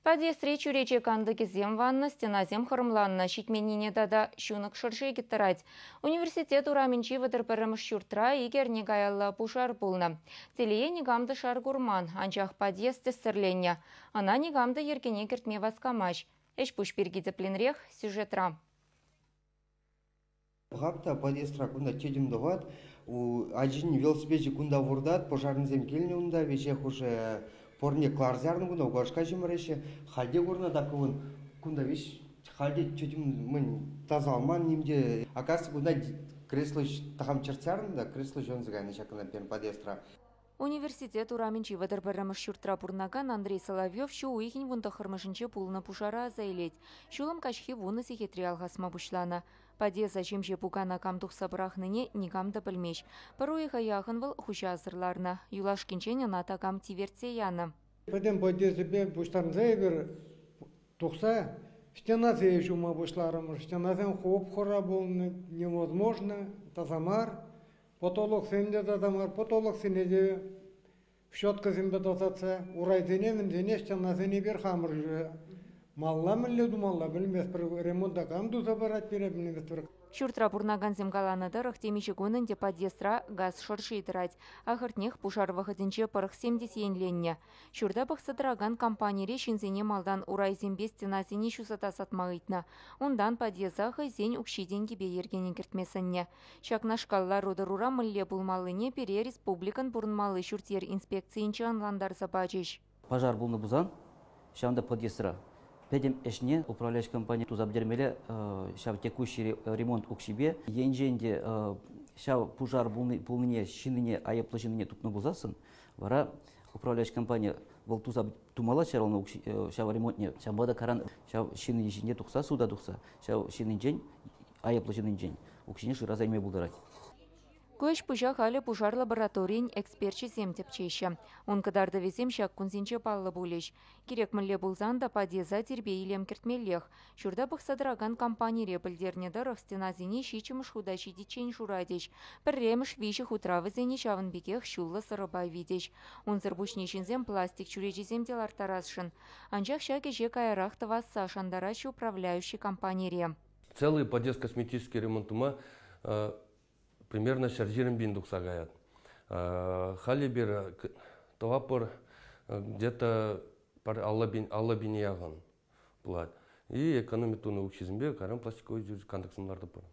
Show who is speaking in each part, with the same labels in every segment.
Speaker 1: Подъездре чурече кандыки зем ванна, стена зем хырымланна, щитменіне дада шунық шыршы кеттірать. Университет ураменчи вадырпырымыш шуртра егер негайалла пушар булна. Телее негамды шар гурман, анчах подъезд тестірленне. Ана негамды ергене кертме васкамаш. Эш пуш пиргидеплинрех сюжетра.
Speaker 2: Хапта подъездра кунда чедим доват, один велосипедчик кунда вурдат, пожарный зем келне унда, вечех уже порне кларзярны кунда угашка жимреше, халде горна таковын кунда вещь, халде чедим мы тазалман нимде, оказывается кунда кресло тахам черцярны да кресло жонзыгайны шакына пен подъездра.
Speaker 1: Университет ураменчи вадырпырымыш шуртра пурнаган Андрей Соловьев шу уйхин вунта хырмышынче пулна пушара заилеть. Шулым качхи вуны сихетри алгасма бушлана. Подъезда жемже пугана камдух сабрахныне никамда пыльмеш. Паруиха яхынвыл хуща азырларна. Юлашкинчене ната кам тивертеяна.
Speaker 3: Потом подъезда бе буштарн заебер тухса. Стена заезжума бушларым. Стена зем хоп хора был невозможно. Тазамар. Потолок сенде тазамар. Потолок сенде щетка зембе тазаца. Урайденем денеште на зене верхамыр. Малла милле думалла білмес бір ремонтда камду забарать перебілмес бір.
Speaker 1: Шуртра пурнаган земгаланада рахтемиші гонынде подъездра газ шыршы итырать. Ахыртнех пушар вахытынче парых 70 ленне. Шурда бақсыдраган компанияре шинзене малдан урай зембе стенасыне шусата сатмағытна. Ондан подъездахы зен укши деньги бейергенен кертмесінне. Шакна шкалла родырура милле булмалыне пере республикан бурнмалы шуртер инспекциинче анландар забачыш.
Speaker 4: Пожар булны бузан, шамда подъездра. Педем эшне управляющая компания тузабдермеле шав текущий ремонт укшибе енженде шав пожар булныне шиныне аяплажине тупны бузасын вара управляющая компания был тузаб тумала шаралны шав ремонтне шамбада каран шав шиныне жине тухса суда тухса шав шинынжен аяплажинынжен укшине шыразайме булдырать.
Speaker 1: Көш пыжа халі пужар лабораторийн экспертчі земтепчейші. Он кадарда везем шак күнзенче паллы булеш. Керек мүлле булзан да подъезда тербе илем кертмеллех. Шурда бұқсадыраган компанияре білдернеді рықстена зене шичіміш худачи дичен журадеш. Бірреміш вейші хутравы зене шавынбекех шуллы сырыбай видеш. Он зырбушнешінзем пластик чурежезем делар тарасшын. Анчах шаке жек айрахты васса шандаращи управляющий компанияре.
Speaker 5: Целый подъезд косметический ремонтума примерно шаржирым биндук сагаят. Халибер товапор где-то алла бини яган плат. И экономитуны укшизмбе карам пластиковый жүз кандаксымларды пор.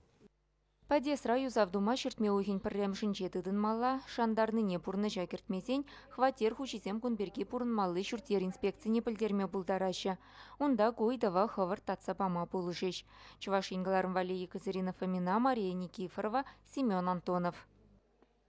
Speaker 1: Подъезд раю завдума шертме уйхин пірремшін жетідін мала, шандарны не пурны жакертмесен, хватер хучизем кунберге пурын малы шуртер инспекцияне білдерме бұлдарашы. Онда гойдава хавар татса пама пулышеш. Чуваш ингаларым Вале Екатерина Фомина, Мария Никифорова, Семен Антонов.